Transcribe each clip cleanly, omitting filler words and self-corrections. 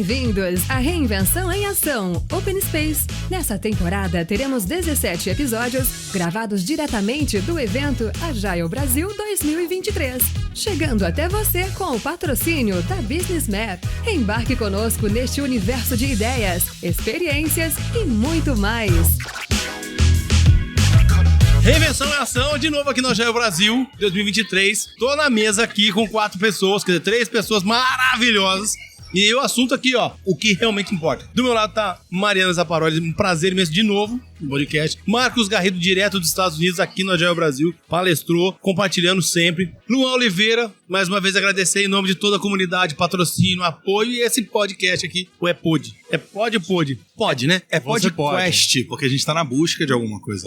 Bem-vindos à Reinvenção em Ação Open Space. Nessa temporada teremos 17 episódios gravados diretamente do evento Agile Brasil 2023. Chegando até você com o patrocínio da Business Map. Embarque conosco neste universo de ideias, experiências e muito mais. Reinvenção em Ação, de novo aqui no Agile Brasil 2023. Tô na mesa aqui com 4 pessoas, quer dizer, 3 pessoas maravilhosas. E o assunto aqui, ó, o que realmente importa. Do meu lado tá Mariana Zapparoli, um prazer imenso de novo no podcast. Marcos Garrido, direto dos Estados Unidos, aqui no Agile Brasil, palestrou, compartilhando sempre. Luan Oliveira, mais uma vez agradecer em nome de toda a comunidade, patrocínio, apoio e esse podcast aqui, o É Pod. É Pod ou Pod? Pode, né? É podcast. Porque a gente tá na busca de alguma coisa.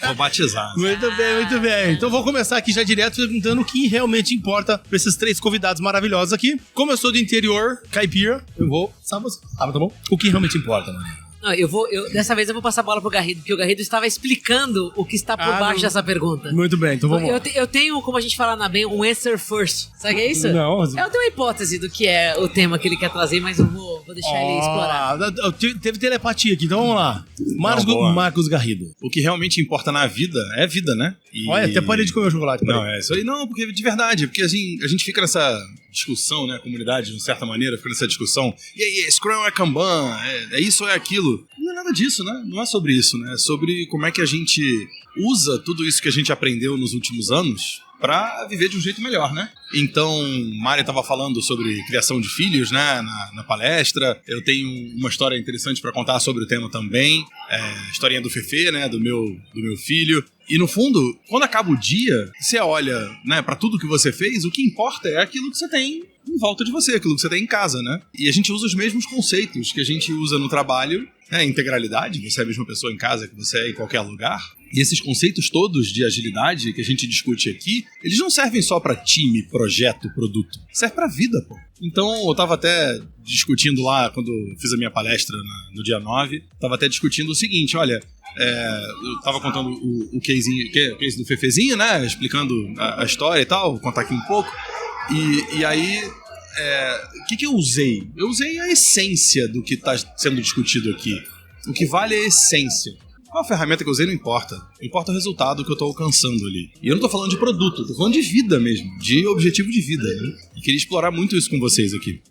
Vou batizar. Muito bem, muito bem. Então vou começar aqui já direto perguntando o que realmente importa pra esses 3 convidados maravilhosos aqui. Como eu sou do interior, caipira, eu vou... Sabe, tá bom? O que realmente importa, mano? Não, dessa vez eu vou passar a bola pro Garrido, porque o Garrido estava explicando o que está por baixo dessa pergunta. Muito bem, então vamos lá. Eu tenho, como a gente fala na BEM, um answer first. Sabe o que é isso? Não. Eu tenho uma hipótese do que é o tema que ele quer trazer, mas eu vou deixar ele explorar. Teve telepatia aqui, então vamos lá. Marcos Garrido. O que realmente importa na vida é vida, né? Olha, até parei de comer o chocolate. Não, é isso aí. Não, porque de verdade, porque assim, a gente fica nessa discussão, né? A comunidade, de certa maneira, fica nessa discussão. E aí, Scrum é Kanban, é isso ou é aquilo? Não é nada disso, né? Não é sobre isso, né? É sobre como é que a gente usa tudo isso que a gente aprendeu nos últimos anos pra viver de um jeito melhor, né? Então, Mari estava falando sobre criação de filhos, né, na palestra. Eu tenho uma história interessante para contar sobre o tema também. A historinha do Fefe, né, do meu filho. E no fundo, quando acaba o dia, você olha, né, para tudo que você fez, o que importa é aquilo que você tem em volta de você, aquilo que você tem em casa, né? E a gente usa os mesmos conceitos que a gente usa no trabalho, né, integralidade, você é a mesma pessoa em casa que você é em qualquer lugar. E esses conceitos todos de agilidade que a gente discute aqui, eles não servem só para time, projeto, produto. Serve pra vida, pô. Então, eu tava até discutindo lá, quando fiz a minha palestra no dia 9, tava até discutindo o seguinte, olha, eu tava contando o case do Fefezinho, né, explicando a história e tal, vou contar aqui um pouco. E aí, o que eu usei? Eu usei a essência do que tá sendo discutido aqui. O que vale é a essência. Qual a ferramenta que eu usei não importa. Importa o resultado que eu tô alcançando ali. E eu não tô falando de produto, tô falando de vida mesmo. De objetivo de vida. Né? E queria explorar muito isso com vocês aqui.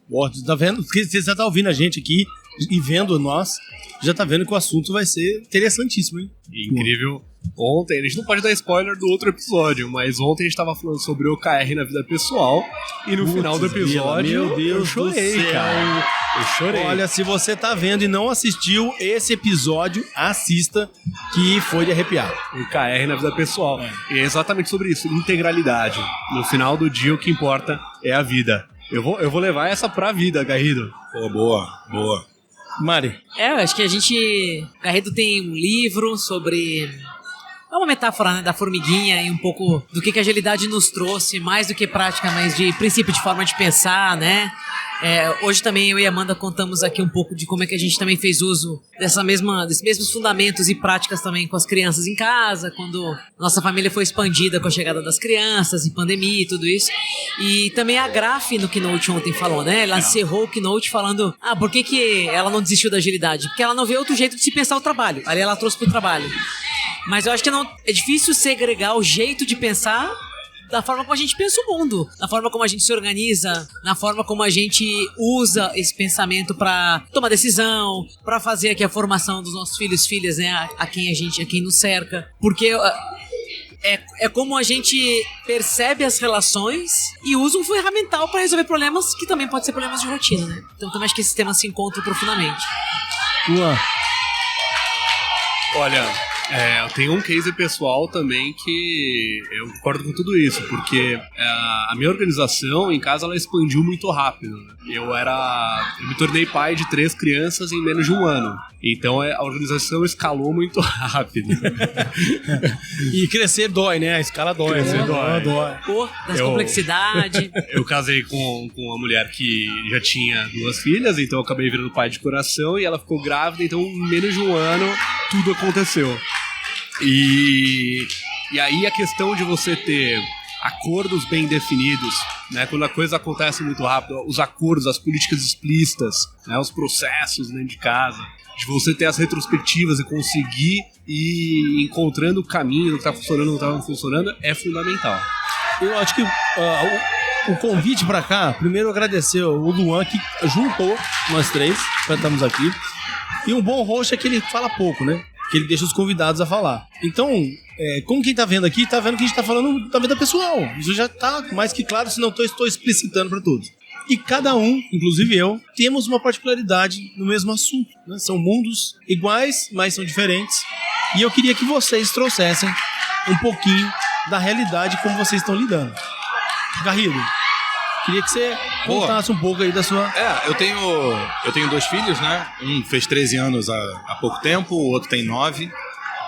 Tá vendo? Você já tá ouvindo a gente aqui e vendo nós, já tá vendo que o assunto vai ser interessantíssimo, hein? Incrível. Ontem, a gente não pode dar spoiler do outro episódio, mas ontem a gente tava falando sobre o OKR na vida pessoal. E no final do episódio, meu Deus, eu chorei, cara. Eu chorei. Olha, se você tá vendo e não assistiu esse episódio, assista, que foi de arrepiar. O OKR na vida pessoal. E é exatamente sobre isso, integralidade. No final do dia, o que importa é a vida. Eu vou levar essa pra vida, Garrido. Pô, boa. Mari. Acho que Garrido tem um livro sobre... É uma metáfora, né, da formiguinha e um pouco do que a agilidade nos trouxe, mais do que prática, mas de princípio, de forma de pensar, né? Hoje também eu e a Amanda contamos aqui um pouco de como é que a gente também fez uso desses mesmos fundamentos e práticas também com as crianças em casa, quando nossa família foi expandida com a chegada das crianças, em pandemia e tudo isso. E também a Graf no Keynote ontem falou, né? Ela encerrou o Keynote falando, por que ela não desistiu da agilidade? Porque ela não vê outro jeito de se pensar o trabalho. Ali ela trouxe pro trabalho. Mas eu acho que é difícil segregar o jeito de pensar da forma como a gente pensa o mundo, da forma como a gente se organiza, na forma como a gente usa esse pensamento para tomar decisão, para fazer aqui a formação dos nossos filhos e filhas, né, a quem nos cerca. Porque é como a gente percebe as relações e usa um ferramental para resolver problemas que também pode ser problemas de rotina, né? Então também acho que esses temas se encontram profundamente. Olha, eu tenho um case pessoal também que eu concordo com tudo isso, porque a minha organização em casa ela expandiu muito rápido. Eu me tornei pai de 3 crianças em menos de um ano. Então a organização escalou muito rápido. E crescer dói, né? A escala dói. Pô, das complexidades. Eu casei com uma mulher que já tinha 2 filhas, então eu acabei virando pai de coração e ela ficou grávida, então em menos de um ano tudo aconteceu. E aí a questão de você ter acordos bem definidos, né? Quando a coisa acontece muito rápido, os acordos, as políticas explícitas, né? Os processos dentro de casa, de você ter as retrospectivas e conseguir ir encontrando o caminho do que tá funcionando, do que não tá funcionando, é fundamental. Eu acho que o convite pra cá, primeiro agradecer o Luan, que juntou nós três pra estarmos aqui. E um bom host é que ele fala pouco, né? Que ele deixa os convidados a falar. Então, como quem tá vendo aqui, tá vendo que a gente tá falando da vida pessoal. Isso já tá mais que claro, se não estou explicitando pra todos. E cada um, inclusive eu, temos uma particularidade no mesmo assunto, né? São mundos iguais, mas são diferentes. E eu queria que vocês trouxessem um pouquinho da realidade como vocês estão lidando. Garrido, queria que você contasse um pouco aí da sua... Eu tenho 2 filhos, né? Um fez 13 anos há pouco tempo, o outro tem 9.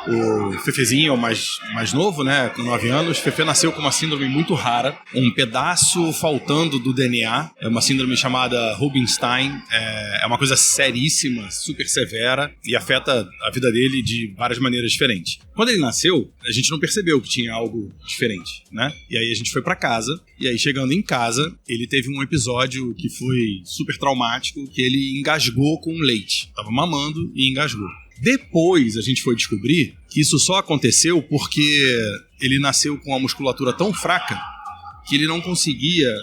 O Fefezinho é o mais novo, né? Com 9 anos. Fefe nasceu com uma síndrome muito rara, um pedaço faltando do DNA. É uma síndrome chamada Rubinstein. É uma coisa seríssima, super severa e afeta a vida dele de várias maneiras diferentes. Quando ele nasceu, a gente não percebeu que tinha algo diferente, né? E aí a gente foi pra casa, e aí chegando em casa, ele teve um episódio que foi super traumático, que ele engasgou com leite. Tava mamando e engasgou. Depois a gente foi descobrir que isso só aconteceu porque ele nasceu com a musculatura tão fraca que ele não conseguia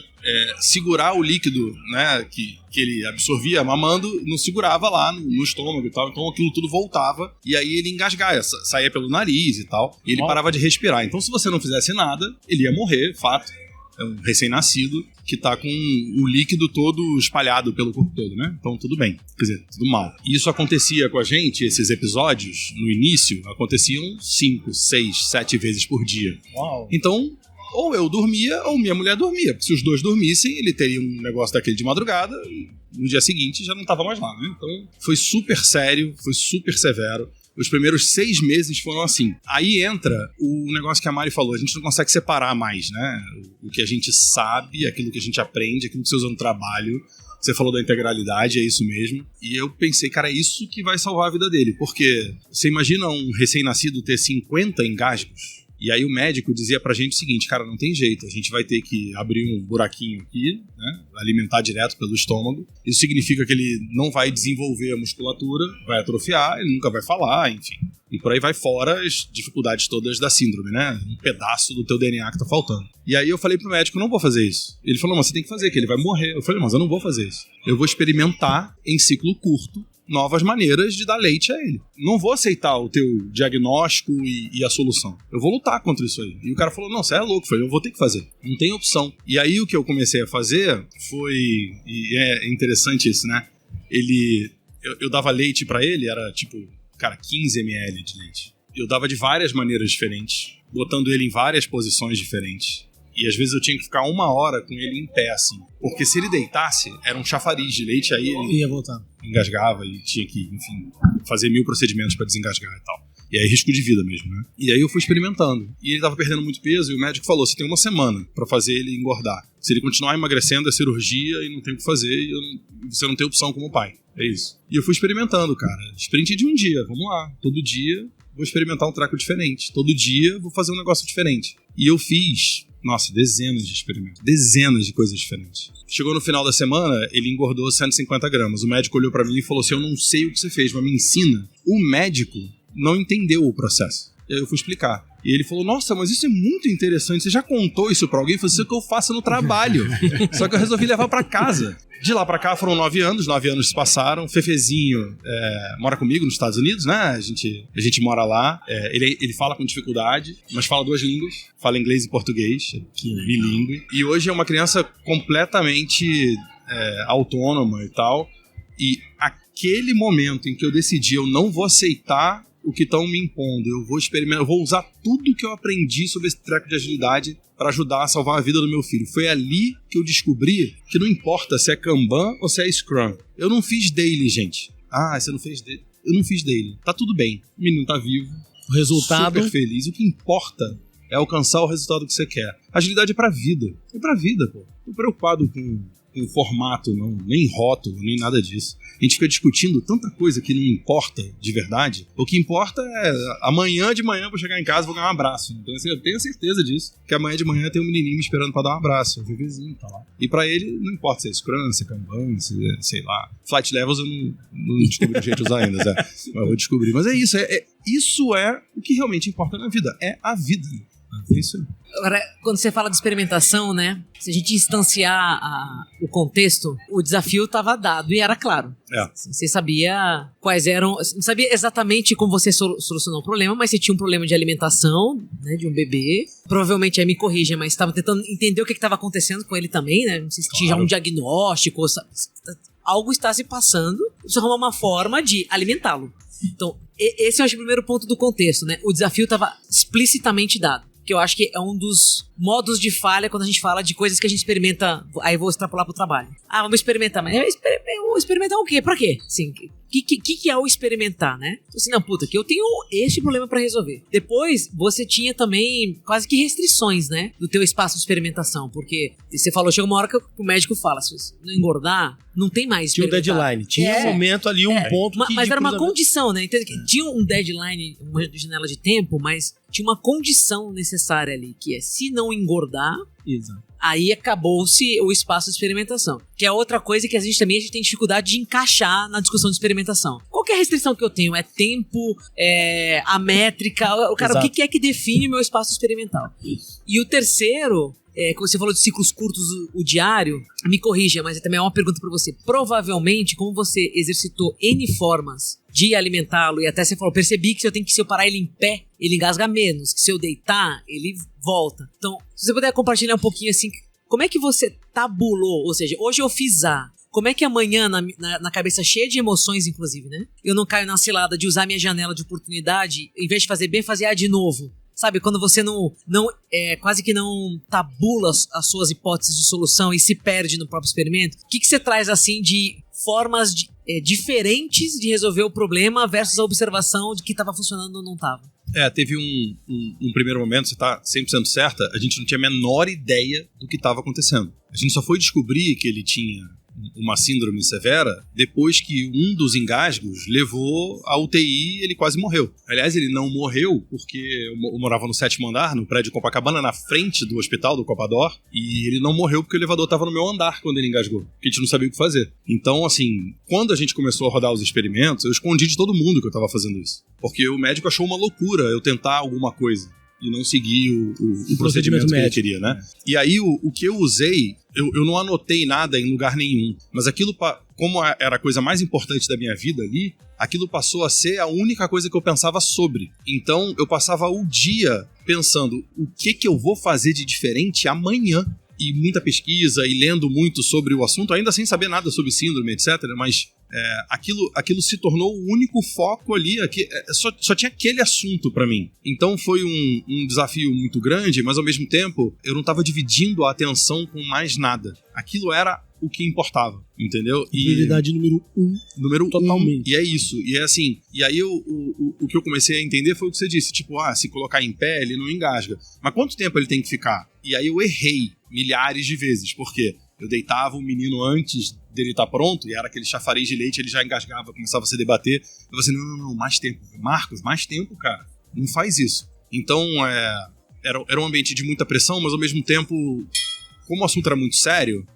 segurar o líquido, né, que ele absorvia mamando, não segurava lá no estômago e tal, então aquilo tudo voltava e aí ele engasgava, saía pelo nariz e tal, e ele parava de respirar. Então se você não fizesse nada, ele ia morrer, fato. É um recém-nascido que tá com o líquido todo espalhado pelo corpo todo, né? Então tudo bem, quer dizer, tudo mal. E isso acontecia com a gente, esses episódios, no início, aconteciam 5, 6, 7 vezes por dia. Uau. Então, ou eu dormia ou minha mulher dormia, porque se os dois dormissem, ele teria um negócio daquele de madrugada e no dia seguinte já não tava mais lá, né? Então foi super sério, foi super severo. Os primeiros 6 meses foram assim. Aí entra o negócio que a Mari falou, a gente não consegue separar mais, né? O que a gente sabe, aquilo que a gente aprende, aquilo que você usa no trabalho. Você falou da integralidade, é isso mesmo. E eu pensei, cara, é isso que vai salvar a vida dele. Porque você imagina um recém-nascido ter 50 engasgos? E aí o médico dizia pra gente o seguinte, cara, não tem jeito, a gente vai ter que abrir um buraquinho aqui, né, alimentar direto pelo estômago. Isso significa que ele não vai desenvolver a musculatura, vai atrofiar, ele nunca vai falar, enfim. E por aí vai fora as dificuldades todas da síndrome, né? Um pedaço do teu DNA que tá faltando. E aí eu falei pro médico, não vou fazer isso. Ele falou, mas você tem que fazer, que ele vai morrer. Eu falei, mas eu não vou fazer isso. Eu vou experimentar em ciclo curto novas maneiras de dar leite a ele. Não vou aceitar o teu diagnóstico e a solução. Eu vou lutar contra isso aí. E o cara falou, não, você é louco. Eu falei, eu vou ter que fazer. Não tem opção. E aí o que eu comecei a fazer foi... E é interessante isso, né? Eu dava leite pra ele, era tipo, cara, 15 ml de leite. Eu dava de várias maneiras diferentes, botando ele em várias posições diferentes. E às vezes eu tinha que ficar 1 hora com ele em pé, assim. Porque se ele deitasse, era um chafariz de leite, aí ele ia voltar. Engasgava e tinha que, enfim, fazer 1000 procedimentos pra desengasgar e tal. E aí risco de vida mesmo, né? E aí eu fui experimentando. E ele tava perdendo muito peso e o médico falou, você tem 1 semana pra fazer ele engordar. Se ele continuar emagrecendo, é cirurgia e não tem o que fazer e você não tem opção como pai. É isso. E eu fui experimentando, cara. Sprint de um dia, vamos lá. Todo dia vou experimentar um treco diferente. Todo dia vou fazer um negócio diferente. E eu fiz... Nossa, dezenas de experimentos. Dezenas de coisas diferentes. Chegou no final da semana, ele engordou 150 gramas. O médico olhou pra mim e falou assim, eu não sei o que você fez, mas me ensina. O médico não entendeu o processo. E aí eu fui explicar. E ele falou, nossa, mas isso é muito interessante. Você já contou isso pra alguém? Eu falei, isso é o que eu faço no trabalho. Só que eu resolvi levar pra casa. De lá pra cá foram 9 anos. 9 anos se passaram. Fefezinho mora comigo nos Estados Unidos, né? A gente mora lá. Ele fala com dificuldade, mas fala 2 línguas. Fala inglês e português. Bilíngue. E hoje é uma criança completamente autônoma e tal. E aquele momento em que eu decidi, eu não vou aceitar o que estão me impondo, eu vou experimentar, eu vou usar tudo que eu aprendi sobre esse treco de agilidade para ajudar a salvar a vida do meu filho. Foi ali que eu descobri que não importa se é Kanban ou se é Scrum. Eu não fiz daily, gente. Ah, você não fez daily? Eu não fiz daily. Tá tudo bem. O menino tá vivo. O resultado... Super feliz. O que importa é alcançar o resultado que você quer. Agilidade é pra vida. É pra vida, pô. Tô preocupado com com formato, não, nem rótulo, nem nada disso. A gente fica discutindo tanta coisa que não importa de verdade. O que importa é amanhã de manhã eu vou chegar em casa e vou ganhar um abraço. Então, assim, eu tenho certeza disso. Que amanhã de manhã tem um menininho me esperando pra dar um abraço. O bebezinho tá lá. E pra ele, não importa se é Scrum, se é Kanban, se é, sei lá. Flight Levels eu não descobri o jeito de usar ainda, Zé. Mas eu vou descobrir. Mas é isso. Isso é o que realmente importa na vida. É a vida. É isso aí. Agora, quando você fala de experimentação, né? Se a gente instanciar o contexto, o desafio estava dado e era claro. Você sabia quais eram... Não sabia exatamente como você solucionou o problema, mas você tinha um problema de alimentação, né, de um bebê. Provavelmente, aí me corrija, mas estava tentando entender o que estava acontecendo com ele também, né? Não sei se tinha já um diagnóstico, algo está se passando, você arruma uma forma de alimentá-lo. Então, esse é o primeiro ponto do contexto, né? O desafio estava explicitamente dado. Que eu acho que é um dos modos de falha quando a gente fala de coisas que a gente experimenta. Aí vou extrapolar pro trabalho. Vamos experimentar. Mas experimentar o quê? Pra quê? Assim, que é o experimentar, né? Então, assim, não, puta, que eu tenho este problema pra resolver. Depois, você tinha também quase que restrições, né? Do teu espaço de experimentação. Porque você falou, chega uma hora que o médico fala, se você não engordar, não tem mais Tinha um deadline. Tinha um momento ali, um ponto que... Mas era uma condição, né? Então, tinha um deadline, uma janela de tempo, mas tinha uma condição necessária ali, que é, se não engordar... Exato. Aí acabou-se o espaço de experimentação. Que é outra coisa que a gente tem dificuldade de encaixar na discussão de experimentação. Qual que é a restrição que eu tenho? É tempo, a métrica, cara, o que é que define o meu espaço experimental? E o terceiro... Como você falou de ciclos curtos, o diário, me corrija, mas também é uma pergunta para você. Provavelmente, como você exercitou N formas de alimentá-lo, e até você falou, percebi que se eu parar ele em pé, ele engasga menos, que se eu deitar, ele volta. Então, se você puder compartilhar um pouquinho assim, como é que você tabulou? Ou seja, hoje eu fiz A. Como é que amanhã, na cabeça cheia de emoções, inclusive, né? Eu não caio na cilada de usar minha janela de oportunidade, em vez de fazer B, fazer A de novo. Sabe, quando você quase que não tabula as suas hipóteses de solução e se perde no próprio experimento, o que você traz, assim, de formas diferentes de resolver o problema versus a observação de que estava funcionando ou não estava? Teve um primeiro momento, você está 100% certa, a gente não tinha a menor ideia do que estava acontecendo. A gente só foi descobrir que ele tinha uma síndrome severa depois que um dos engasgos levou à UTI e ele quase morreu. Aliás, ele não morreu porque eu morava no 7º andar, no prédio Copacabana, na frente do hospital do Copador, e ele não morreu porque o elevador estava no meu andar quando ele engasgou, porque a gente não sabia o que fazer. Então, assim, quando a gente começou a rodar os experimentos, eu escondi de todo mundo que eu estava fazendo isso, porque o médico achou uma loucura eu tentar alguma coisa e não seguir o procedimento que ele queria, né? E aí, o que eu usei, eu não anotei nada em lugar nenhum, mas aquilo, como era a coisa mais importante da minha vida ali, aquilo passou a ser a única coisa que eu pensava sobre. Então, eu passava o dia pensando, o que eu vou fazer de diferente amanhã? E muita pesquisa e lendo muito sobre o assunto, ainda sem saber nada sobre síndrome, etc., mas aquilo se tornou o único foco ali, só tinha aquele assunto pra mim. Então foi um desafio muito grande, mas ao mesmo tempo eu não estava dividindo a atenção com mais nada. Aquilo era o que importava, entendeu? Prioridade número um. Totalmente. E é isso. E é assim. E aí o que eu comecei a entender foi o que você disse. Tipo, se colocar em pé, ele não engasga. Mas quanto tempo ele tem que ficar? E aí eu errei milhares de vezes. Por quê? Eu deitava o menino antes dele estar pronto, e era aquele chafariz de leite, ele já engasgava, começava a se debater. Eu falei assim, não, mais tempo. Marcos, mais tempo, cara. Não faz isso. Então, era um ambiente de muita pressão, mas ao mesmo tempo, como o assunto era muito sério,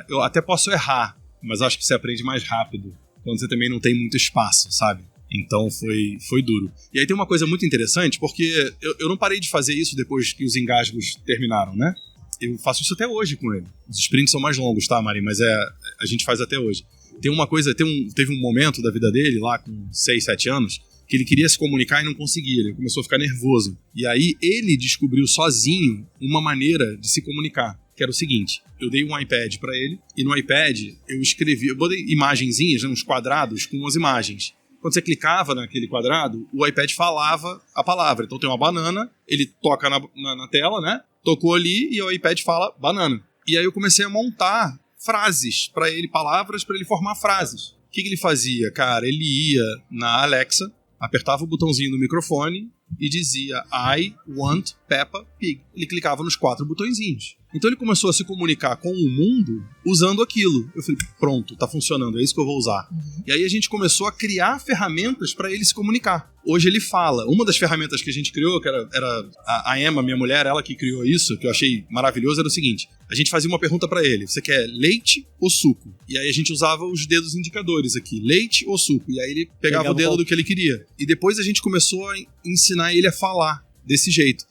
eu até posso errar, mas acho que você aprende mais rápido quando você também não tem muito espaço, sabe? Então foi duro. E aí tem uma coisa muito interessante, porque eu não parei de fazer isso depois que os engasgos terminaram, né? Eu faço isso até hoje com ele. Os sprints são mais longos, tá, Mari? Mas a gente faz até hoje. Teve um momento da vida dele, lá com 6, 7 anos, que ele queria se comunicar e não conseguia. Ele começou a ficar nervoso. E aí ele descobriu sozinho uma maneira de se comunicar, que era o seguinte. Eu dei um iPad pra ele, e no iPad eu botei imagenzinhas, uns quadrados com umas imagens. Quando você clicava naquele quadrado, o iPad falava a palavra. Então tem uma banana, ele toca na tela, né? Tocou ali e o iPad fala banana. E aí eu comecei a montar frases para ele, palavras para ele formar frases. O que ele fazia? Cara, ele ia na Alexa, apertava o botãozinho do microfone e dizia I want Peppa Pig. Ele clicava nos 4 botõezinhos. Então ele começou a se comunicar com o mundo usando aquilo. Eu falei, pronto, tá funcionando, é isso que eu vou usar. E aí a gente começou a criar ferramentas para ele se comunicar. Hoje ele fala. Uma das ferramentas que a gente criou, que era a Emma, minha mulher, ela que criou isso, que eu achei maravilhoso, era o seguinte: a gente fazia uma pergunta para ele: você quer leite ou suco? E aí a gente usava os dedos indicadores aqui, leite ou suco? E aí ele pegava o dedo do que ele queria. E depois a gente começou a ensinar ele a falar desse jeito.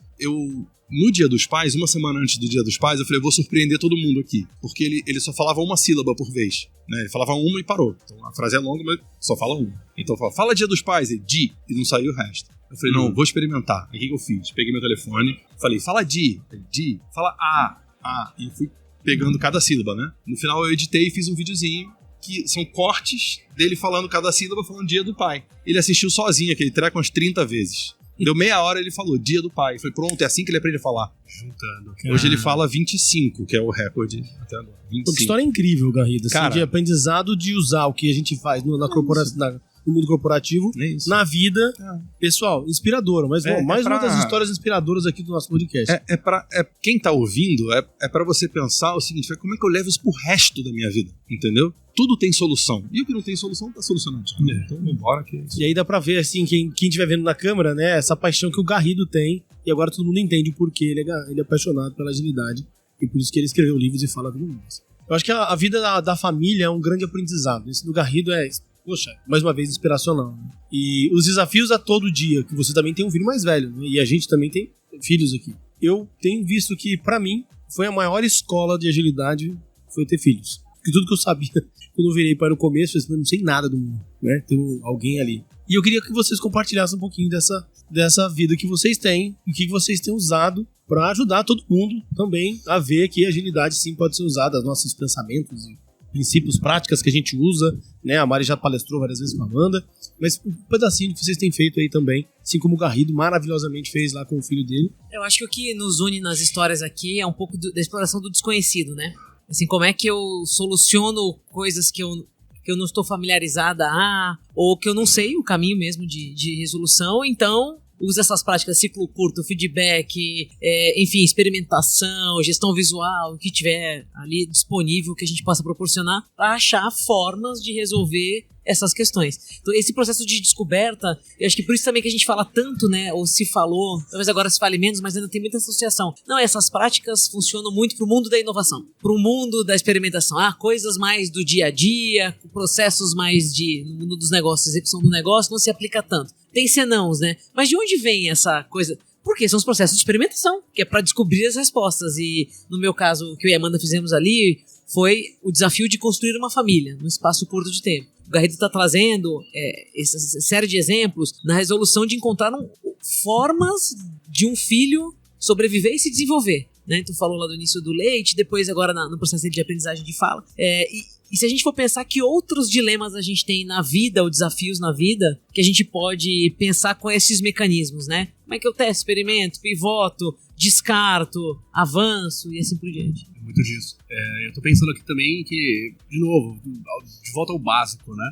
No Dia dos Pais, uma semana antes do Dia dos Pais, eu falei, eu vou surpreender todo mundo aqui. Porque ele só falava uma sílaba por vez, né? Ele falava uma e parou. Então a frase é longa, mas só fala uma. Então fala Dia dos Pais, e não saiu o resto. Eu falei, não, vou experimentar. Aí o que eu fiz? Peguei meu telefone, falei, fala Di, fala A. E fui pegando cada sílaba, né? No final eu editei e fiz um videozinho que são cortes dele falando cada sílaba, falando Dia do Pai. Ele assistiu sozinho aquele treco umas 30 vezes. Deu meia hora, ele falou Dia do Pai. Foi pronto, é assim que ele aprende a falar. Juntando. Hoje ele fala 25, que é o recorde até agora. 25. Que história incrível, Garrido. Assim, Cara, de aprendizado de usar o que a gente faz no mundo corporativo, na vida. Pessoal, inspiradora. Mas mais uma das histórias inspiradoras aqui do nosso podcast. Quem tá ouvindo, é pra você pensar o seguinte: como é que eu levo isso pro resto da minha vida? Entendeu? Tudo tem solução. E o que não tem solução tá solucionado. Então vambora que é isso. E aí dá pra ver, assim, quem estiver vendo na câmera, né, essa paixão que o Garrido tem. E agora todo mundo entende o porquê ele é apaixonado pela agilidade. E por isso que ele escreveu livros e fala tudo isso. Eu acho que a vida da família é um grande aprendizado. Esse do Garrido é, poxa, mais uma vez inspiracional. Né? E os desafios a todo dia, que você também tem um filho mais velho, né? E a gente também tem filhos aqui. Eu tenho visto que, pra mim, foi a maior escola de agilidade foi ter filhos. Porque tudo que eu sabia, quando eu virei pai no começo, eu não sei nada do mundo, né? Tem alguém ali. E eu queria que vocês compartilhassem um pouquinho dessa vida que vocês têm e o que vocês têm usado para ajudar todo mundo também a ver que a agilidade sim pode ser usada, os nossos pensamentos e princípios, práticas que a gente usa, né? A Mari já palestrou várias vezes com a Amanda, mas um pedacinho que vocês têm feito aí também, assim como o Garrido maravilhosamente fez lá com o filho dele. Eu acho que o que nos une nas histórias aqui é um pouco da exploração do desconhecido, né? Assim, como é que eu soluciono coisas que eu não estou familiarizada ou que eu não sei o caminho mesmo de resolução, então usa essas práticas, ciclo curto, feedback, enfim, experimentação, gestão visual, o que tiver ali disponível que a gente possa proporcionar para achar formas de resolver essas questões. Então esse processo de descoberta, eu acho que por isso também que a gente fala tanto, né, ou se falou, talvez agora se fale menos, mas ainda tem muita associação. Não, essas práticas funcionam muito pro mundo da inovação, pro mundo da experimentação, coisas mais do dia a dia, processos mais no mundo dos negócios, execução do negócio, não se aplica tanto. Tem senãos, né? Mas de onde vem essa coisa? Porque são os processos de experimentação, que é para descobrir as respostas. E no meu caso, o que eu e a Amanda fizemos ali foi o desafio de construir uma família num espaço curto de tempo. O Garrido está trazendo essa série de exemplos na resolução de encontrar formas de um filho sobreviver e se desenvolver. Né? Tu falou lá do início do leite, depois agora no processo de aprendizagem de fala. E se a gente for pensar que outros dilemas a gente tem na vida, ou desafios na vida, que a gente pode pensar com esses mecanismos, né? Como é que eu testo, experimento, pivoto, descarto, avanço e assim por diante. É muito disso. Eu tô pensando aqui também que, de novo, de volta ao básico, né?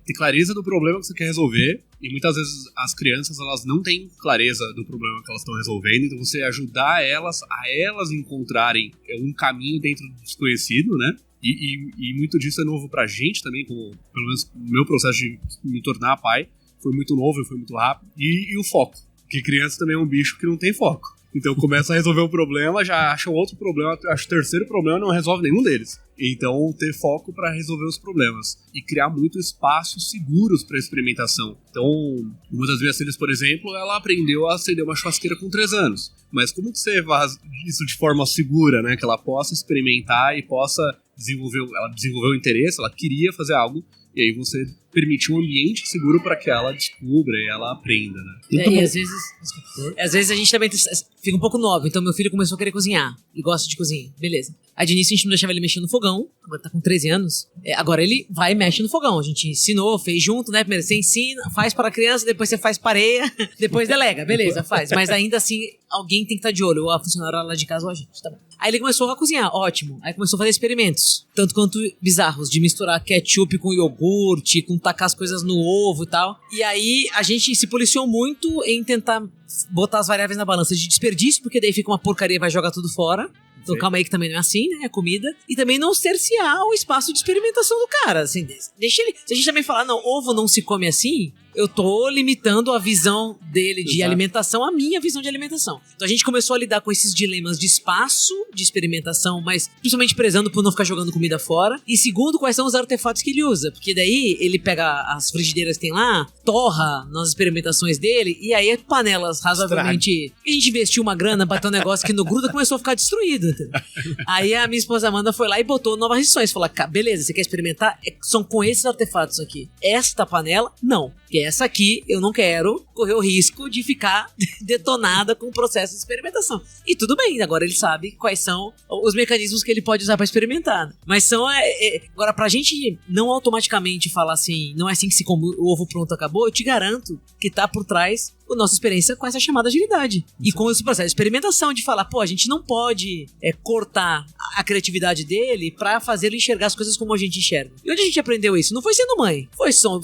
Ter clareza do problema que você quer resolver, e muitas vezes as crianças elas não têm clareza do problema que elas estão resolvendo, então você ajudar elas a elas encontrarem um caminho dentro do desconhecido, né? E muito disso é novo pra gente também, como, pelo menos no meu processo de me tornar pai, foi muito novo, foi muito rápido, e o foco, porque criança também é um bicho que não tem foco. Então começa a resolver um problema, já acha outro problema, acha o terceiro problema e não resolve nenhum deles. Então ter foco para resolver os problemas e criar muito espaços seguros para experimentação. Então uma das minhas filhas, por exemplo, ela aprendeu a acender uma churrasqueira com 3 anos. Mas como que você faz isso de forma segura, né? Que ela possa experimentar e possa ela desenvolveu o interesse, ela queria fazer algo, e aí você permite um ambiente seguro para que ela descubra e ela aprenda, né? E às vezes a gente também fica um pouco novo. Então meu filho começou a querer cozinhar. Ele gosta de cozinha, beleza. Aí de início a gente não deixava ele mexer no fogão. Agora tá com 13 anos. Agora ele vai e mexe no fogão. A gente ensinou, fez junto, né? Primeiro você ensina, faz para a criança, depois você faz pareia, depois delega. Beleza, faz. Mas ainda assim, alguém tem que estar de olho. Ou a funcionária lá de casa ou a gente, tá bom. Aí ele começou a cozinhar, ótimo. Aí começou a fazer experimentos. Tanto quanto bizarros, de misturar ketchup com iogurte, com tacar as coisas no ovo e tal. E aí a gente se policiou muito em tentar botar as variáveis na balança de desperdício, porque daí fica uma porcaria e vai jogar tudo fora, Então calma aí que também não é assim, né? É comida. E também não cercear o espaço de experimentação do cara, assim. Deixa ele... Se a gente também falar, não, ovo não se come assim, eu tô limitando a visão dele de alimentação à minha visão de alimentação. Então a gente começou a lidar com esses dilemas de espaço, de experimentação, mas principalmente prezando por não ficar jogando comida fora. E segundo, quais são os artefatos que ele usa. Porque daí ele pega as frigideiras que tem lá, torra nas experimentações dele, e aí panelas razoavelmente... A gente investiu uma grana pra ter um negócio que no gruda começou a ficar destruído. Entendeu? Aí a minha esposa Amanda foi lá e botou novas restrições. Falou, beleza, você quer experimentar? São com esses artefatos aqui. Esta panela, não. Porque essa aqui eu não quero correr o risco de ficar detonada com o processo de experimentação. E tudo bem, agora ele sabe quais são os mecanismos que ele pode usar pra experimentar. Mas são... Agora, pra gente não automaticamente falar assim, não é assim que se come o ovo pronto, acabou, eu te garanto que tá por trás a nossa experiência com essa chamada agilidade. E com esse processo de experimentação, de falar, a gente não pode cortar a criatividade dele pra fazer ele enxergar as coisas como a gente enxerga. E onde a gente aprendeu isso? Não foi sendo mãe, foi sendo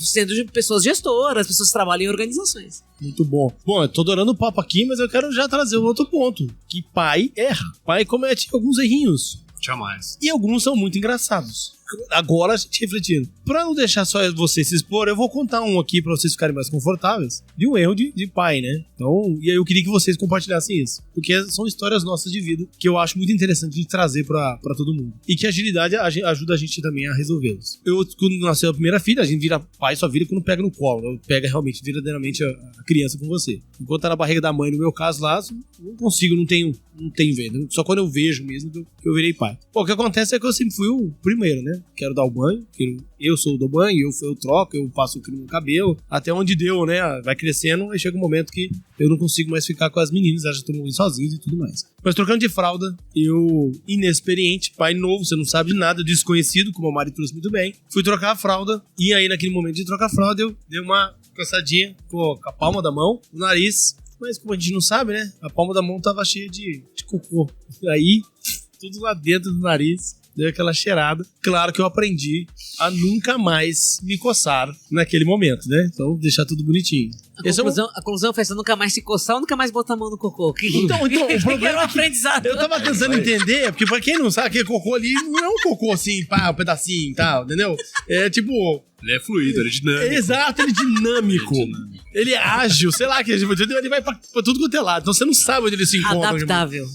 pessoas gestoras, pessoas que trabalham em organizações. Muito bom. Bom, eu tô adorando o papo aqui, mas eu quero já trazer um outro ponto. Que pai erra. Pai comete alguns errinhos. Jamais. E alguns são muito engraçados. Agora a gente refletindo. Pra não deixar só você se expor, eu vou contar um aqui pra vocês ficarem mais confortáveis. De um erro de pai, né? Então, e aí eu queria que vocês compartilhassem isso. Porque são histórias nossas de vida que eu acho muito interessante de trazer pra todo mundo. E que a agilidade ajuda a gente também a resolvê-los. Quando nasceu a primeira filha, a gente vira pai, só vira quando pega no colo. Né? Pega realmente, verdadeiramente a criança com você. Enquanto tá na barriga da mãe, no meu caso lá, não consigo, não tenho vendo. Só quando eu vejo mesmo que eu virei pai. Bom, o que acontece é que eu sempre fui o primeiro, né? Quero dar o banho, eu sou do banho, eu troco, eu passo o creme no cabelo, até onde deu, né? Vai crescendo, aí chega um momento que eu não consigo mais ficar com as meninas, elas já estão morrendo sozinhas e tudo mais. Mas trocando de fralda, eu, inexperiente, pai novo, você não sabe de nada, desconhecido, como o Mari trouxe muito bem, fui trocar a fralda, e aí naquele momento de trocar a fralda, eu dei uma coçadinha com a palma da mão, no nariz, mas como a gente não sabe, né? A palma da mão tava cheia de cocô. Aí, tudo lá dentro do nariz. Deu aquela cheirada. Claro que eu aprendi a nunca mais me coçar naquele momento, né? Então, deixar tudo bonitinho. A conclusão foi essa, nunca mais se coçar ou nunca mais botar a mão no cocô. Então o problema era um aprendizado. Eu tava tentando entender, porque pra quem não sabe, aquele cocô ali não é um cocô assim, um pedacinho e tal, entendeu? É tipo... Ele é fluido, ele é dinâmico. Exato, ele é dinâmico. Ele é ágil, sei lá, que ele vai pra tudo quanto é lado. Então você não sabe onde ele se encontra. Adaptável.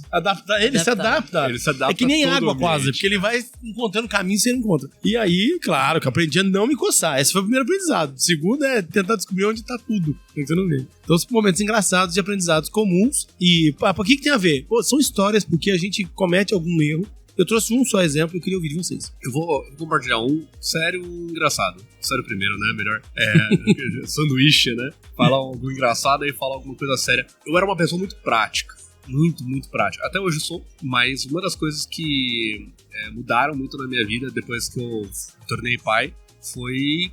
Ele se adapta. Ele se adapta. É que nem água ambiente. quase, porque ele vai encontrando caminho e você não encontra. E aí, claro, que eu aprendi a não me coçar. Esse foi o primeiro aprendizado. O segundo é tentar descobrir onde tá tudo. Tentando ver. Então, são momentos engraçados de aprendizados comuns. E, o que tem a ver? Pô, são histórias porque a gente comete algum erro. Eu trouxe um só exemplo e eu queria ouvir de vocês. Eu vou compartilhar um sério engraçado. Sério primeiro, né? Melhor. Sanduíche, né? Fala algo engraçado e fala alguma coisa séria. Eu era uma pessoa muito prática. Muito, muito prática. Até hoje eu sou. Mas uma das coisas que mudaram muito na minha vida depois que eu me tornei pai foi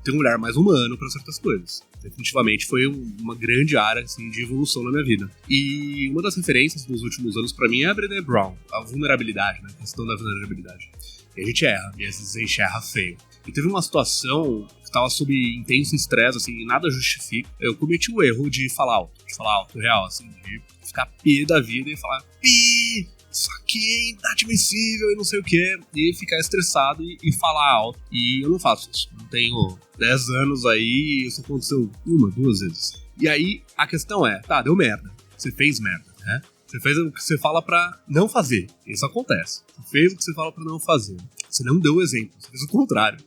ter um olhar mais humano para certas coisas. Definitivamente foi uma grande área assim, de evolução na minha vida. E uma das referências dos últimos anos pra mim é a Brené Brown, a vulnerabilidade, né? A questão da vulnerabilidade. E a gente erra, e às vezes a gente erra feio. E teve uma situação que tava sob intenso estresse, assim, e nada justifica. Eu cometi o erro de falar alto, real, assim, de ficar pé da vida e falar pi, isso aqui é inadmissível e não sei o que, e ficar estressado e falar alto. E eu não faço isso. Não tenho 10 anos aí e isso aconteceu 1, 2 vezes. E aí a questão é, deu merda. Você fez merda, né? Você fez o que você fala pra não fazer. Isso acontece. Você fez o que você fala pra não fazer. Você não deu o exemplo. Você fez o contrário.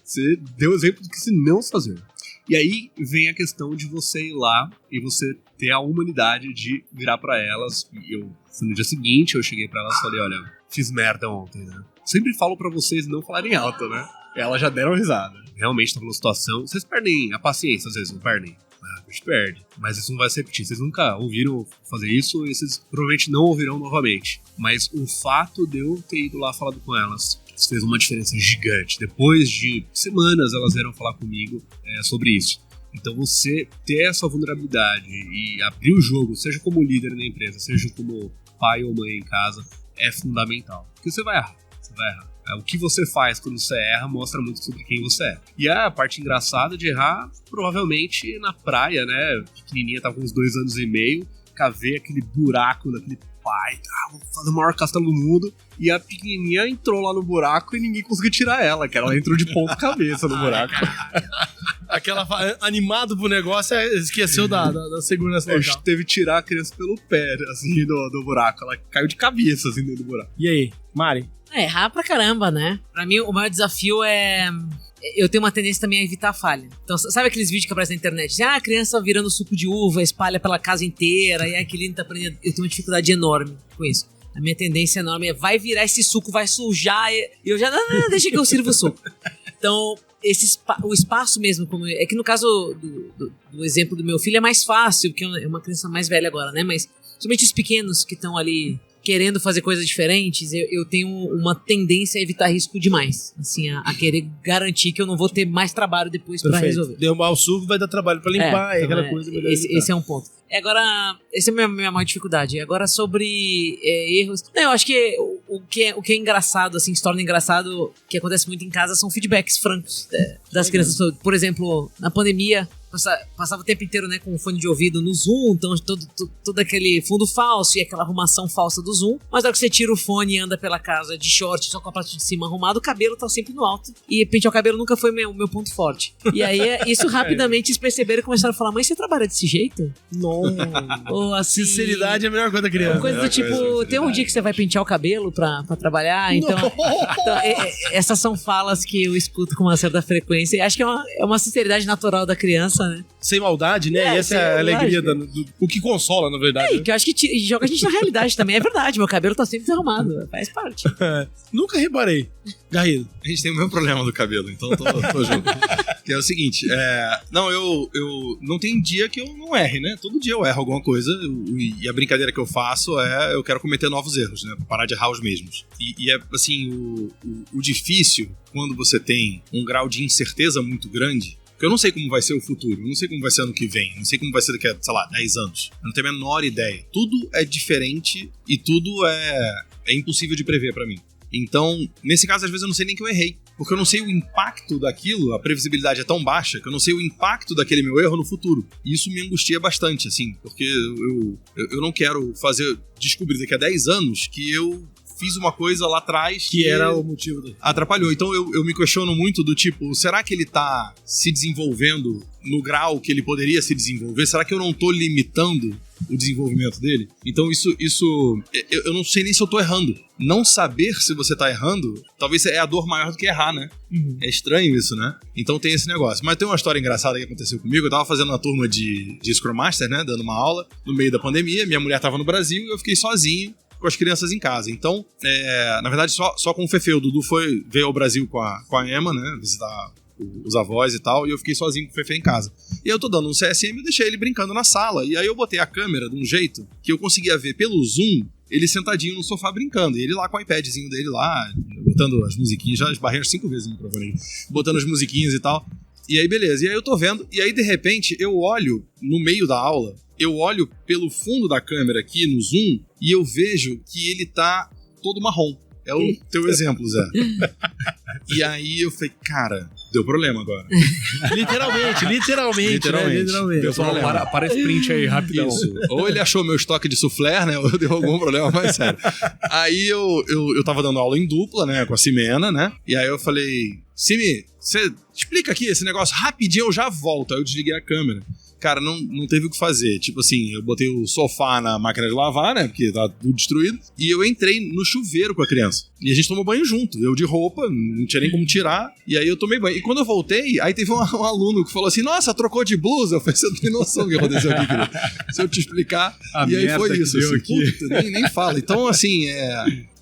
Você deu o exemplo do que se não fazer. E aí vem a questão de você ir lá e você ter a humanidade de virar pra elas. E no dia seguinte, eu cheguei pra elas e falei, olha, fiz merda ontem, né? Sempre falo pra vocês não falarem alto, né? Elas já deram risada. Realmente tava numa situação... Vocês perdem a paciência, às vezes, não perdem? A gente perde. Mas isso não vai se repetir. Vocês nunca ouviram fazer isso e vocês provavelmente não ouvirão novamente. Mas o fato de eu ter ido lá falado com elas, isso fez uma diferença gigante. Depois de semanas, elas vieram falar comigo sobre isso. Então você ter essa vulnerabilidade e abrir o jogo, seja como líder na empresa, seja como pai ou mãe em casa, é fundamental. Porque você vai errar. O que você faz quando você erra mostra muito sobre quem você é. E a parte engraçada de errar, provavelmente na praia, né? Pequenininha, tava com uns 2 anos e meio, ficar ver aquele buraco daquele pai, vou fazer o maior castelo do mundo. E a pequenininha entrou lá no buraco e ninguém conseguiu tirar ela, que ela entrou de ponta cabeça no buraco. Aquela animado pro negócio, esqueceu da segurança A local. gente teve que tirar a criança pelo pé, assim, do buraco. Ela caiu de cabeça, assim, dentro do buraco. E aí, Mari? Errar pra caramba, né? Pra mim, o maior desafio é... Eu tenho uma tendência também a evitar a falha. Então, sabe aqueles vídeos que aparecem na internet? A criança virando suco de uva, espalha pela casa inteira, e aquele não tá aprendendo. Eu tenho uma dificuldade enorme com isso. A minha tendência enorme é, vai virar esse suco, vai sujar, e eu já, não, deixa que eu sirvo o suco. Então, o espaço mesmo, é que no caso do exemplo do meu filho é mais fácil, porque é uma criança mais velha agora, né? Mas, somente os pequenos que estão ali querendo fazer coisas diferentes, eu tenho uma tendência a evitar risco demais. Assim, a querer garantir que eu não vou ter mais trabalho depois pra resolver. Derrubar o suco vai dar trabalho pra limpar, então aquela coisa. Esse é um ponto. Agora, essa é a minha maior dificuldade. Agora, sobre erros... Não, eu acho que o que é engraçado, assim, se torna engraçado, que acontece muito em casa, são feedbacks francos das crianças. Por exemplo, na pandemia, passava o tempo inteiro, né, com um fone de ouvido no Zoom, então todo aquele fundo falso e aquela arrumação falsa do Zoom. Mas na hora que você tira o fone e anda pela casa de short, só com a parte de cima arrumada, o cabelo tá sempre no alto. E pentear o cabelo nunca foi o meu ponto forte. E aí, isso rapidamente eles perceberam e começaram a falar, mãe, você trabalha desse jeito? Não. Ou assim... Sinceridade é a melhor coisa da criança. Coisa do tipo, tem um dia que você vai pentear o cabelo pra trabalhar, então essas são falas que eu escuto com uma certa frequência. E acho que é uma sinceridade natural da criança, né? Sem maldade, né? E essa é a alegria o que consola, na verdade. Que eu acho que joga a gente na realidade também. É verdade, meu cabelo tá sempre desarrumado. Faz parte. Nunca reparei. Garrido. A gente tem o mesmo problema do cabelo, então tô junto. Que é o seguinte, eu não tem dia que eu não erre, né? Todo dia eu erro alguma coisa e a brincadeira que eu faço é eu quero cometer novos erros, né? Pra parar de errar os mesmos. E é assim, o difícil, quando você tem um grau de incerteza muito grande, porque eu não sei como vai ser o futuro, eu não sei como vai ser ano que vem, eu não sei como vai ser daqui a, sei lá, 10 anos. Eu não tenho a menor ideia. Tudo é diferente e tudo é impossível de prever pra mim. Então, nesse caso, às vezes eu não sei nem que eu errei. Porque eu não sei o impacto daquilo, a previsibilidade é tão baixa que eu não sei o impacto daquele meu erro no futuro. E isso me angustia bastante, assim, porque eu não quero descobrir daqui a 10 anos que eu fiz uma coisa lá atrás que era o motivo dele. Atrapalhou. Então eu me questiono muito do tipo, será que ele tá se desenvolvendo no grau que ele poderia se desenvolver? Será que eu não tô limitando o desenvolvimento dele? Então isso eu não sei nem se eu tô errando. Não saber se você tá errando, talvez é a dor maior do que errar, né? Uhum. É estranho isso, né? Então tem esse negócio. Mas tem uma história engraçada que aconteceu comigo. Eu tava fazendo uma turma de Scrum Master, né? Dando uma aula no meio da pandemia. Minha mulher tava no Brasil e eu fiquei sozinho com as crianças em casa. Então, na verdade, só com o Fefe. O Dudu veio ao Brasil com a Emma, né? Visitar os avós e tal, e eu fiquei sozinho com o Fefe em casa. E eu tô dando um CSM e deixei ele brincando na sala. E aí eu botei a câmera de um jeito que eu conseguia ver pelo Zoom ele sentadinho no sofá brincando. E ele lá com o iPadzinho dele lá, botando as musiquinhas, já esbarrei 5 vezes no microfone, botando as musiquinhas e tal. E aí, beleza. E aí eu tô vendo, e aí de repente eu olho no meio da aula, eu olho pelo fundo da câmera aqui no Zoom e eu vejo que ele tá todo marrom. É o teu exemplo, Zé. E aí eu falei, cara, deu problema agora. Literalmente. Pessoal, para esse print aí, rapidão. Isso. Ou ele achou meu estoque de soufflé, né? Ou deu algum problema mais sério. Aí eu tava dando aula em dupla, né? Com a Simena, né? E aí eu falei, Simi, você explica aqui esse negócio rapidinho, eu já volto. Aí eu desliguei a câmera. Cara, não teve o que fazer. Tipo assim, eu botei o sofá na máquina de lavar, né? Porque tá tudo destruído. E eu entrei no chuveiro com a criança. E a gente tomou banho junto. Eu de roupa, não tinha nem como tirar. E aí eu tomei banho. E quando eu voltei, aí teve um aluno que falou assim, nossa, trocou de blusa. Eu falei, você não tem noção do que aconteceu aqui, querido. Se eu te explicar. E aí foi isso. Assim, puta, nem fala. Então, assim,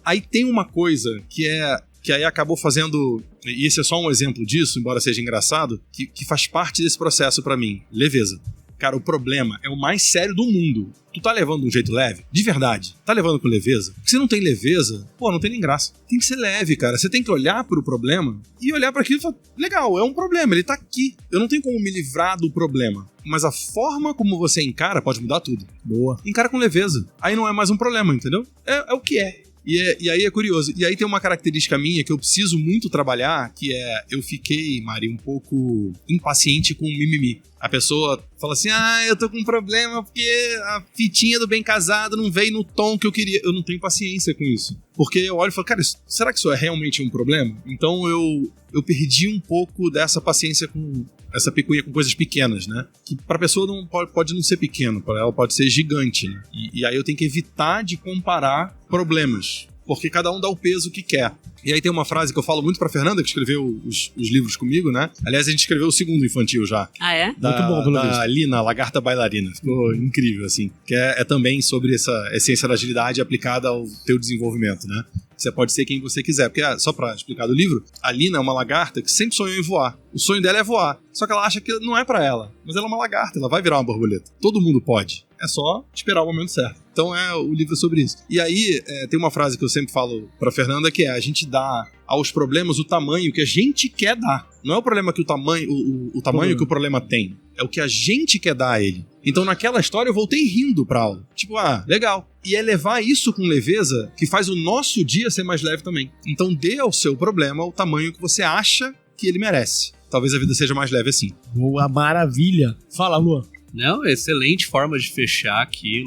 aí tem uma coisa que aí acabou fazendo, e esse é só um exemplo disso, embora seja engraçado, que faz parte desse processo pra mim, leveza. Cara, o problema é o mais sério do mundo. Tu tá levando de um jeito leve? De verdade. Tá levando com leveza? Porque se não tem leveza, não tem nem graça. Tem que ser leve, cara. Você tem que olhar pro problema e olhar pra aquilo e falar, legal, é um problema, ele tá aqui. Eu não tenho como me livrar do problema. Mas a forma como você encara pode mudar tudo. Boa. Encara com leveza. Aí não é mais um problema, entendeu? É o que é. E aí é curioso. E aí tem uma característica minha que eu preciso muito trabalhar, que é, eu fiquei, Mari, um pouco impaciente com o mimimi. A pessoa fala assim, eu tô com um problema porque a fitinha do Bem Casado não veio no tom que eu queria. Eu não tenho paciência com isso. Porque eu olho e falo, cara, será que isso é realmente um problema? Então eu perdi um pouco dessa paciência com essa picuinha com coisas pequenas, né? Que pra pessoa não pode não ser pequeno, pra ela pode ser gigante, né? E aí eu tenho que evitar de comparar problemas, porque cada um dá o peso que quer. E aí tem uma frase que eu falo muito pra Fernanda, que escreveu os livros comigo, né? Aliás, a gente escreveu o segundo infantil já. Ah, é? Muito bom, pelo visto. Da Lina, a Lagarta Bailarina. Ficou incrível, assim. Que é também sobre essa essência da agilidade aplicada ao teu desenvolvimento, né? Você pode ser quem você quiser. Porque, só pra explicar do livro, a Lina é uma lagarta que sempre sonhou em voar. O sonho dela é voar. Só que ela acha que não é pra ela. Mas ela é uma lagarta, ela vai virar uma borboleta. Todo mundo pode. É só esperar o momento certo. Então o livro é sobre isso. E aí, tem uma frase que eu sempre falo pra Fernanda, que é: a gente dá aos problemas o tamanho que a gente quer dar. Não é o problema que o tamanho que o problema tem. É o que a gente quer dar a ele. Então, naquela história, eu voltei rindo pra aula. Tipo, legal. E é levar isso com leveza que faz o nosso dia ser mais leve também. Então, dê ao seu problema o tamanho que você acha que ele merece. Talvez a vida seja mais leve assim. Boa, maravilha. Fala, Luan. Não, excelente forma de fechar aqui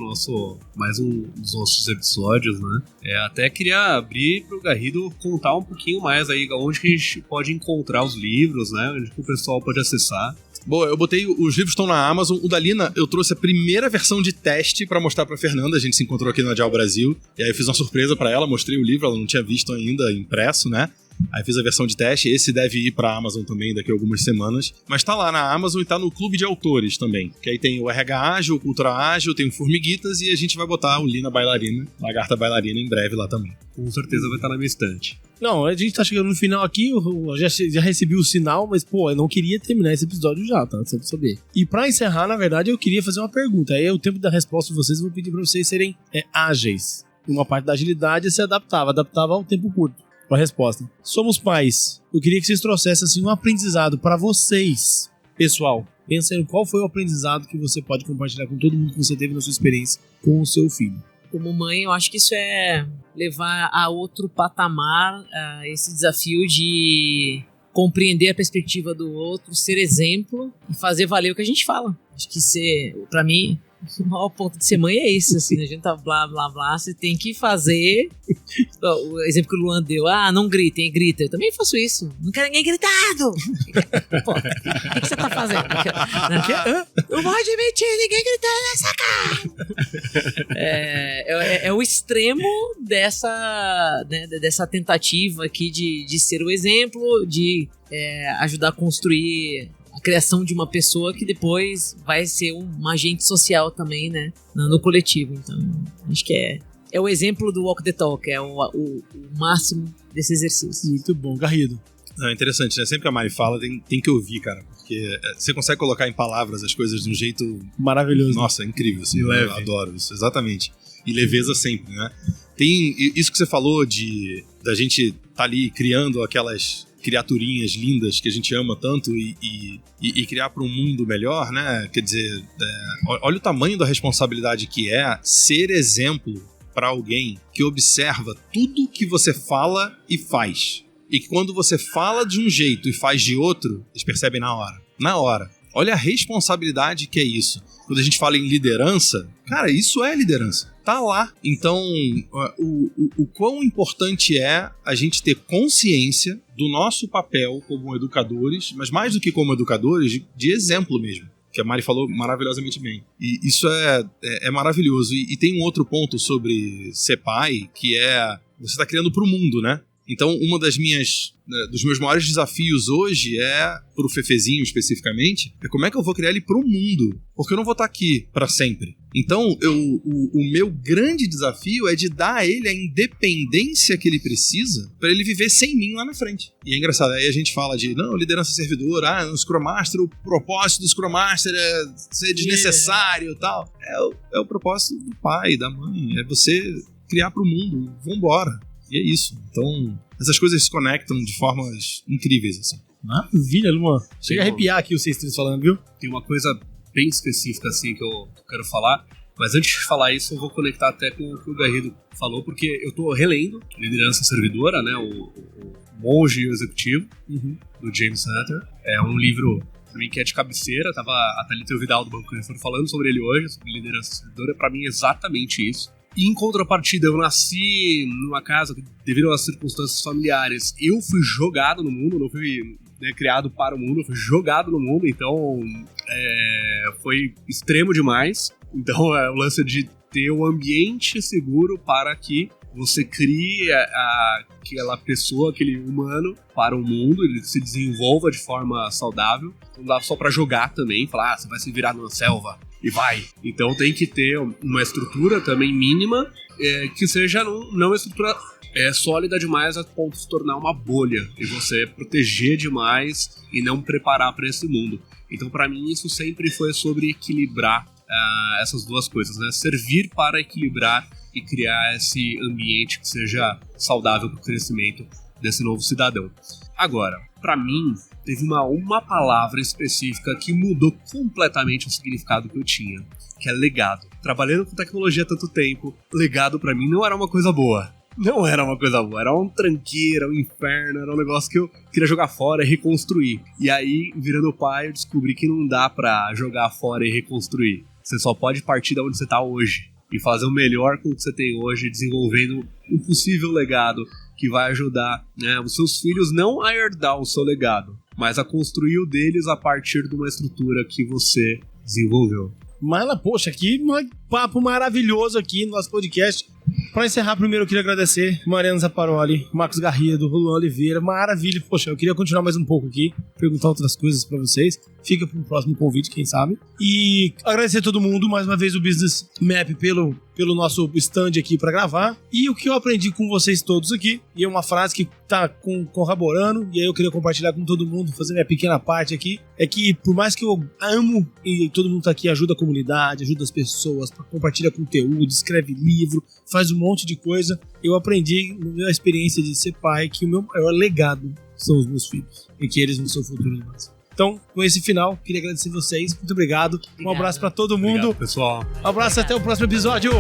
mais um dos nossos episódios, né? Até queria abrir pro Garrido contar um pouquinho mais aí onde que a gente pode encontrar os livros, né? Onde que o pessoal pode acessar. Boa, eu botei, os livros estão na Amazon. O da Lina, eu trouxe a primeira versão de teste pra mostrar pra Fernanda. A gente se encontrou aqui no Agile Brasil. E aí eu fiz uma surpresa pra ela, mostrei o livro, ela não tinha visto ainda impresso, né? Aí fiz a versão de teste, esse deve ir pra Amazon também daqui a algumas semanas. Mas tá lá na Amazon e tá no Clube de Autores também. Que aí tem o RH Ágil, o Cultura Ágil, tem o Formiguitas e a gente vai botar o Lina Bailarina, Lagarta Bailarina em breve lá também. Com certeza vai estar na minha estante. Não, a gente tá chegando no final aqui, eu já recebi o sinal, mas eu não queria terminar esse episódio já, tá? Só pra saber. E pra encerrar, na verdade, eu queria fazer uma pergunta. Aí o tempo da resposta de vocês, eu vou pedir pra vocês serem ágeis. Uma parte da agilidade se adaptava ao tempo curto. Pra resposta. Somos pais. Eu queria que vocês trouxessem assim, um aprendizado pra vocês, pessoal. Pensando qual foi o aprendizado que você pode compartilhar com todo mundo que você teve na sua experiência com o seu filho. Como mãe, eu acho que isso é levar a outro patamar esse desafio de compreender a perspectiva do outro, ser exemplo e fazer valer o que a gente fala. Acho que pra mim, o maior ponto de ser mãe é isso, assim, a gente tá blá, blá, blá, você tem que fazer, o exemplo que o Luan deu, não gritem, grita, eu também faço isso, não quero ninguém gritado, pô, o que você tá fazendo? Não vou admitir ninguém gritando nessa cara. É o extremo dessa tentativa aqui de ser o exemplo, de ajudar a construir a criação de uma pessoa que depois vai ser um agente social também, né, no coletivo. Então, acho que é o exemplo do walk the talk, é o máximo desse exercício. Muito bom, Garrido. É interessante, né? Sempre que a Mari fala, tem que ouvir, cara, porque você consegue colocar em palavras as coisas de um jeito maravilhoso. Nossa, é incrível, assim, eu adoro isso, exatamente. E leveza sempre, né? Tem isso que você falou da gente tá ali criando aquelas criaturinhas lindas que a gente ama tanto e criar para um mundo melhor, né? Quer dizer, olha o tamanho da responsabilidade que é ser exemplo para alguém que observa tudo que você fala e faz. E que quando você fala de um jeito e faz de outro, eles percebem na hora. Na hora. Olha a responsabilidade que é isso. Quando a gente fala em liderança, cara, isso é liderança. Tá lá. Então, o quão importante é a gente ter consciência do nosso papel como educadores, mas mais do que como educadores, de exemplo mesmo, que a Mari falou maravilhosamente bem. E isso é maravilhoso. E tem um outro ponto sobre ser pai, que é você está criando para o mundo, né? Então, dos meus maiores desafios hoje pro Fefezinho especificamente, é como é que eu vou criar ele pro mundo, porque eu não vou estar aqui para sempre. Então, o meu grande desafio é de dar a ele a independência que ele precisa para ele viver sem mim lá na frente. E é engraçado, aí a gente fala de, liderança servidora, no Scrum Master, o propósito do Scrum Master é ser desnecessário e tal. É o propósito do pai, da mãe, é você criar pro mundo, vambora. E é isso. Então, essas coisas se conectam de formas incríveis, assim. Maravilha, Luan. Chega a arrepiar aqui os 6 falando, viu? Tem uma coisa bem específica, assim, que eu quero falar, Mas antes de falar isso, eu vou conectar até com o que o Garrido falou, porque eu tô relendo Liderança Servidora, né, o Monge e o Executivo, do James Hunter. É um livro, pra mim, que é de cabeceira. Tava a Thalita Vidal do Banco Crescedor falando sobre ele hoje, sobre liderança servidora. Pra mim é exatamente isso. E em contrapartida, eu nasci numa casa que, devido às circunstâncias familiares, eu fui jogado no mundo, não fui criado para o mundo, eu fui jogado no mundo, então foi extremo demais. Então o lance de ter um ambiente seguro para que você crie aquela pessoa, aquele humano para o mundo, ele se desenvolva de forma saudável. Não dá só para jogar também, falar, você vai se virar numa selva e vai. Então tem que ter uma estrutura também mínima, que seja não uma estrutura sólida demais a ponto de se tornar uma bolha e você proteger demais e não preparar para esse mundo. Então para mim isso sempre foi sobre equilibrar essas duas coisas, né? Servir para equilibrar e criar esse ambiente que seja saudável para o crescimento desse novo cidadão. Agora, para mim, teve uma palavra específica que mudou completamente o significado que eu tinha, que é legado. Trabalhando com tecnologia há tanto tempo, legado para mim não era uma coisa boa. Não era uma coisa boa, era um tranqueira, um inferno, era um negócio que eu queria jogar fora e reconstruir. E aí, virando pai, eu descobri que não dá pra jogar fora e reconstruir. Você só pode partir de onde você tá hoje e fazer o melhor com o que você tem hoje, desenvolvendo um possível legado que vai ajudar, né, os seus filhos não a herdar o seu legado, mas a construir o deles a partir de uma estrutura que você desenvolveu. Marla, poxa, que papo maravilhoso aqui no nosso podcast. Para encerrar, primeiro eu queria agradecer Mariana Zapparoli, Marcos Garrido, Luan Oliveira, maravilha. Poxa, eu queria continuar mais um pouco aqui, perguntar outras coisas para vocês. Fica para um próximo convite, quem sabe. E agradecer a todo mundo, mais uma vez o Business Map pelo nosso stand aqui para gravar. E o que eu aprendi com vocês todos aqui, e é uma frase que tá corroborando, e aí eu queria compartilhar com todo mundo, fazer minha pequena parte aqui, é que por mais que eu amo, e todo mundo tá aqui, ajuda a comunidade, ajuda as pessoas, compartilha conteúdo, escreve livro, faz um monte de coisa, eu aprendi na minha experiência de ser pai que o meu maior legado são os meus filhos, e que eles vão ser o futuro de nós. Então, com esse final, queria agradecer vocês, muito obrigado. Um abraço pra todo mundo. Obrigado, pessoal. Um abraço, até o próximo episódio.